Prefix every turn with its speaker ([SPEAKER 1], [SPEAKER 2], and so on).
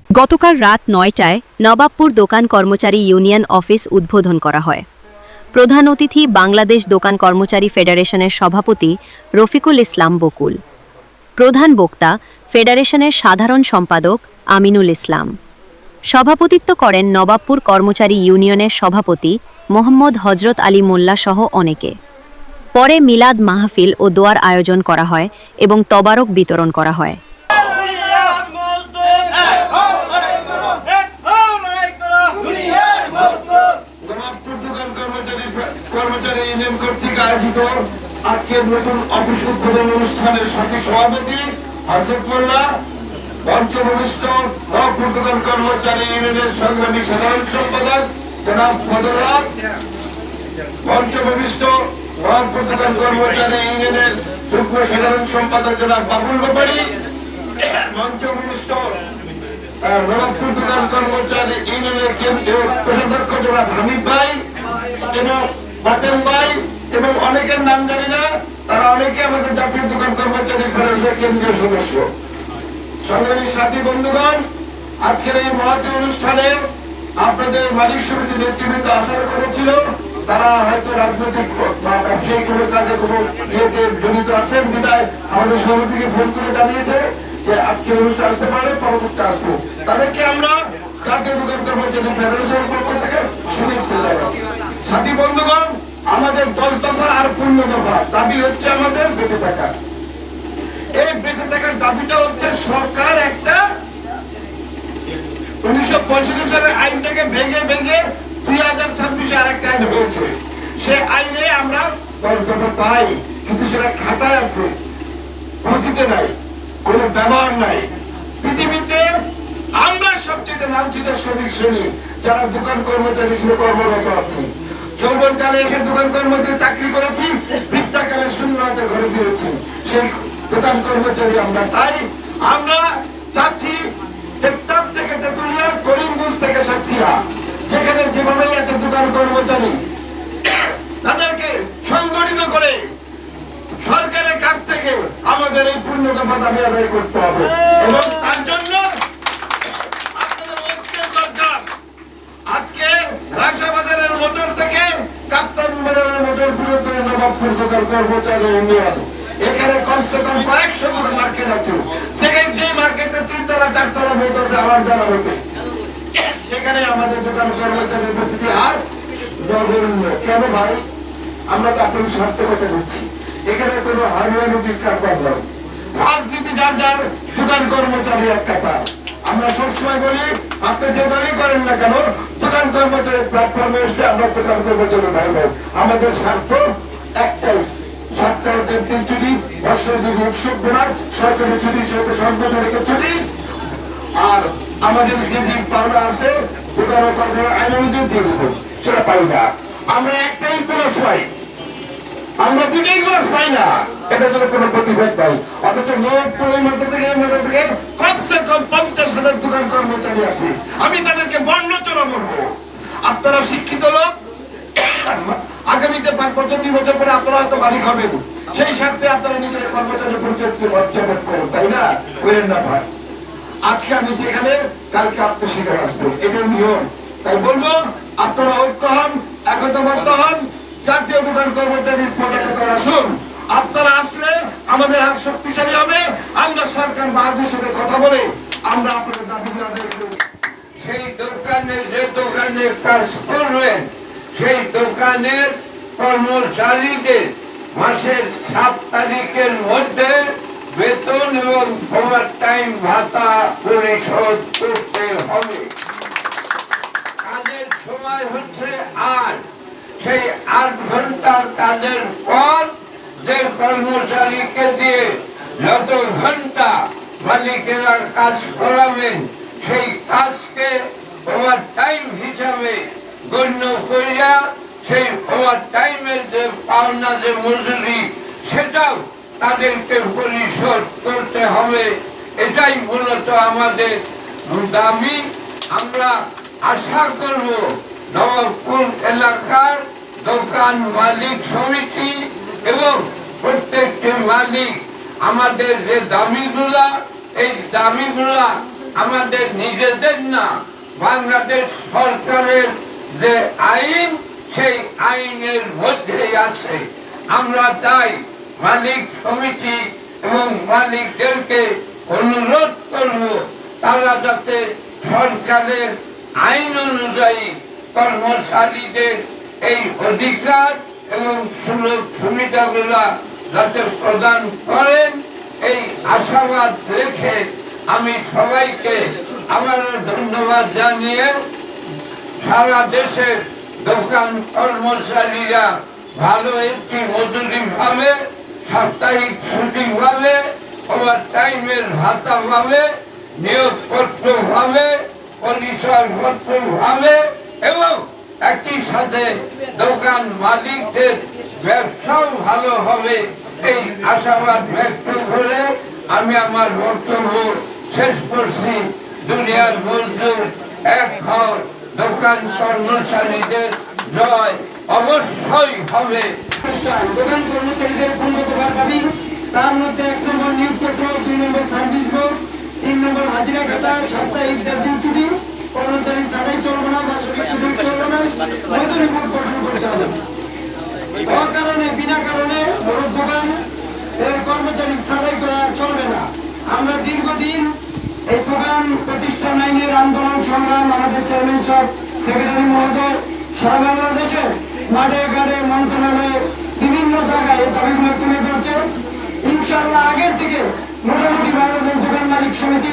[SPEAKER 1] গতকাল রাত ৯টায় নবাবপুর দোকান কর্মচারী ইউনিয়ন অফিস উদ্বোধন করা হয়। প্রধান অতিথি বাংলাদেশ দোকান কর্মচারী ফেডারেশনের সভাপতি রফিকুল ইসলাম বকুল। প্রধান বক্তা ফেডারেশনের সাধারণ সম্পাদক আমিনুল ইসলাম। সভাপতিত্ব করেন নবাবপুর কর্মচারী ইউনিয়নের সভাপতি মোহাম্মদ হজরত আলী মোল্লা সহ অনেকে। পরে মিলাদ মাহফিল ও দোয়ার আয়োজন করা হয় এবং তবারক বিতরণ করা হয়।
[SPEAKER 2] আজকের নতুন অফিস উদ্বোধন অনুষ্ঠানের সাথী সভাপতি হযরত মোল্লা, পঞ্চভূমিষ্ঠ নবাবপুর দোকান কর্মচারী ইউনিয়নের সংগ্রামী সাধারণ সম্পাদক জনাব ফজলুল্লাহ, পঞ্চভূমিষ্ঠ নবাবপুর দোকান কর্মচারী ইউনিয়নের যুগ্ম সাধারণ সম্পাদক জনাব বাবুল ব্যাপারী, পঞ্চভূমিষ্ঠ নবাবপুর দোকান কর্মচারী ইউনিয়নের কেন্দ্রীয় কোষাধ্যক্ষ জনাব হামিদ ভাই এবং বাতেন ভাই এবং অনেকের নাম জানি না, তারা অনেকে আমাদের জাতীয় দোকান কর্মচারী ফেডারেশনের কেন্দ্রীয় সদস্য। সংগ্রামী সাথী বন্ধুগণ, আজকের এই মহতী অনুষ্ঠানে আপনাদের মালিক সমিতি নেতৃবৃন্দ আসার কথা ছিল। তারা হয়তো রাজনৈতিক বা ব্যবসায়িক কোনো কাজে কোনো ইয়েতে জড়িত আছেন বিদায় আমাদের সমিতিকে ফোন করে জানিয়েছে যে আজকের অনুষ্ঠান আসতে পারে, পরবর্তী আসবো। তাদেরকে আমরা জাতীয় দোকান কর্মচারী ফেডারেশনের পক্ষ থেকে শুভেচ্ছা জানাচ্ছি। সাথী বন্ধুগণ, আমাদের 10 দফা আর 15 দফা দাবি হচ্ছে আমাদের বেঁচে থাকা। এই বেঁচে থাকার দাবিটা হচ্ছে সরকার একটা 1965 সালের আইনটাকে ভেঙে 2026 আর একটা আইন হয়েছে। সে আইনে আমরা 10 দফা পাই, কিন্তু সেটা খাতায় আছে, গতিতে নাই, কোনো ব্যবহার নাই। পৃথিবীতে আমরা সবচেয়ে লাঞ্ছিত শ্রমিক শ্রেণী যারা দোকান কর্মচারী হিসেবে কর্মরত আছি। যৌবনকালে এসে দোকান কর্মচারী চাকরি করেছি, বৃদ্ধাকালে শূন্য হাতে ঘরে ফিরেছি, সেই দোকান কর্মচারী আমরা। তাই আমরা চাচ্ছি টেকনাফ থেকে তেতুলিয়া, করিমগঞ্জ থেকে সাতক্ষীরা, যেখানে যেভাবেই আছে দোকান কর্মচারী, তাদেরকে সংগঠিত করে সরকারের কাছ থেকে আমাদের এই 15 দফা দাবি আদায় করতে হবে এবং তার জন্য আপনাদের ঐক্যের দরকার। আজকে রাজাবাজারের মোটর থেকে কাপ্তান বাজারের মোটর পুরো করে নবাবপুর দোকান কর্মচারী ইউনিয়ন, এখানে কমসে কম কয়েকশো মতো মার্কেট আছে। সেখানে যে মার্কেটে 3 তলা 4 তলা বলতে আমার জানা হচ্ছে, সেখানে আমাদের দোকান কর্মচারীর উপস্থিতি আর নগণ্য। কেন ভাই? আমরা তো আপনার স্বার্থ কথা বলছি, এখানে কোনো হারুয়ানুটির কারবার নয়। রাজনীতি যার যার, দোকান কর্মচারী এক কথা। আমরা সবসময় বলি, আপনি যে দলই করেন না কেন, দোকান কর্মচারী প্ল্যাটফর্মে এসে আমরা দোকান কর্মচারী ভাই ভাই, আমাদের স্বার্থ একটাই, সপ্তাহে 3 দিন ছুটি, বর্ষে যদি উৎসব বোনাস, সরকারি ছুটি, সর্বজনীন ছুটি, আর আমাদের যে যে পাওনা আছে দোকান কর্মচারী আইন অনুযায়ী দিয়ে দেবো, সেটা পাই না। আমরা একটাই বোনাস পাই, আমরা 2টাই বোনাস পাই না, এটা জন্য কোনো প্রতিভেদ নাই। অথচ নবাবপুর এই মাথা থেকে কমসে কম 50,000 দোকান কর্মচারী আছে। আমি তাদেরকে বর্ণচরা বলবো, আপনারা শিক্ষিত লোক, আগামীতে 5 বছর 2 বছর পরে আপনারা হয়তো মালিক হবেন, সেই স্বার্থে আপনারা নিজের কর্মচারী পরিচয়কে লজ্জাবোধ করেন, তাই না? করেন না ভাই। আজকে আমি যেখানে, কালকে আপনি সেখানে আসবেন, এটা নিয়ম। তাই বলবো, আপনারা ঐক্য হন, একতাবদ্ধ হন, জাতীয় দোকান কর্মচারীর পতাকা আসুন। আপনারা আসলে আমাদের হাত শক্তিশালী হবে। আমরা সরকার বাহাদুরের সাথে কথা বলে আমরা আপনাদের দাবি আদায় করব।
[SPEAKER 3] সেই দোকানে যে দোকানে কাজ করবেন, সেই দোকানের কর্মচারীদের মাসের 7 তারিখের মধ্যে বেতন এবং ওভার টাইম ভাতা পরিশোধ করতে হবে। কাজের সময় হচ্ছে 8, সেই 8 ঘন্টার কাজের পর যে কর্মচারীকে দিয়ে যত ঘন্টা মালিকেরা কাজ করাবেন, সেই কাজকে ওভার টাইম হিসাবে গণ্য করিয়া সেই ওভার টাইমের যে পাওনা যে মজুরি, সেটাও তাদেরকে পরিশোধ করতে হবে। এটাই মূলত আমাদের দাবি। আমরা আশা করব নবাবপুর এলাকার দোকান মালিক সমিতি এবং প্রত্যেকটি মালিক আমাদের যে দাবিগুলা, এই দাবিগুলা আমাদের নিজেদের না, বাংলাদেশ সরকারের যে আইন সেই আইনের মধ্যেই আছে। আমরা তাই মালিক সমিতি এবং মালিকদেরকে অনুরোধ করব তারা যাতে সরকারের আইন অনুযায়ী কর্মচারীদের এই অধিকার এবং সুযোগ সুবিধাগুলা যাতে প্রদান করেন, এই আশাবাদ রেখে আমি সবাইকে আবারও ধন্যবাদ জানিয়ে সারা দেশের দোকান কর্মচারীরা ভালো একটি মজুরি পাবে, সাপ্তাহিক ছুটি পাবে, ওভার টাইমের ভাতা পাবে, নিয়োগপত্র পাবে, পরিচয়পত্র পাবে এবং একই সাথে দোকান মালিকদের ব্যবসাও ভালো হবে। এই আশাবাদ ব্যক্ত করে আমি আমার বক্তব্য শেষ করছি। দুনিয়ার মজদুর এক হও, দোকান কর্মচারীদের জয় অবশ্যই হবে।
[SPEAKER 4] দোকান কর্মচারীদের পূর্ণ দফার দাবি, তার মধ্যে 1 নম্বর নিয়োগপত্র, 2 নম্বর সার্ভিস বুক, 3 নম্বর হাজিরা খাতা, সাপ্তাহিক 1.5 দিন ছুটি, কর্মচারী ছাড়াই চলবে না, মাসিক ছুটি চলবে না, মজুরি বোর্ড গঠন করতে হবে। অকারণে বিনা কারণে বড় দোকান এর কর্মচারী ছাড়াই করা চলবে না। আমরা দীর্ঘদিন এই দোকান প্রতিষ্ঠান আইনের আন্দোলন সংগ্রাম, আমাদের চেয়ারম্যান সব সেক্রেটারি মহোদয় সারা বাংলাদেশে মাঠে ঘাটে মন্ত্রণালয়ে বিভিন্ন জায়গায় এই দাবিগুলো তুলে ধরছে। ইনশাআল্লাহ আগের থেকে মোটামুটি বাংলাদেশ দোকান মালিক সমিতি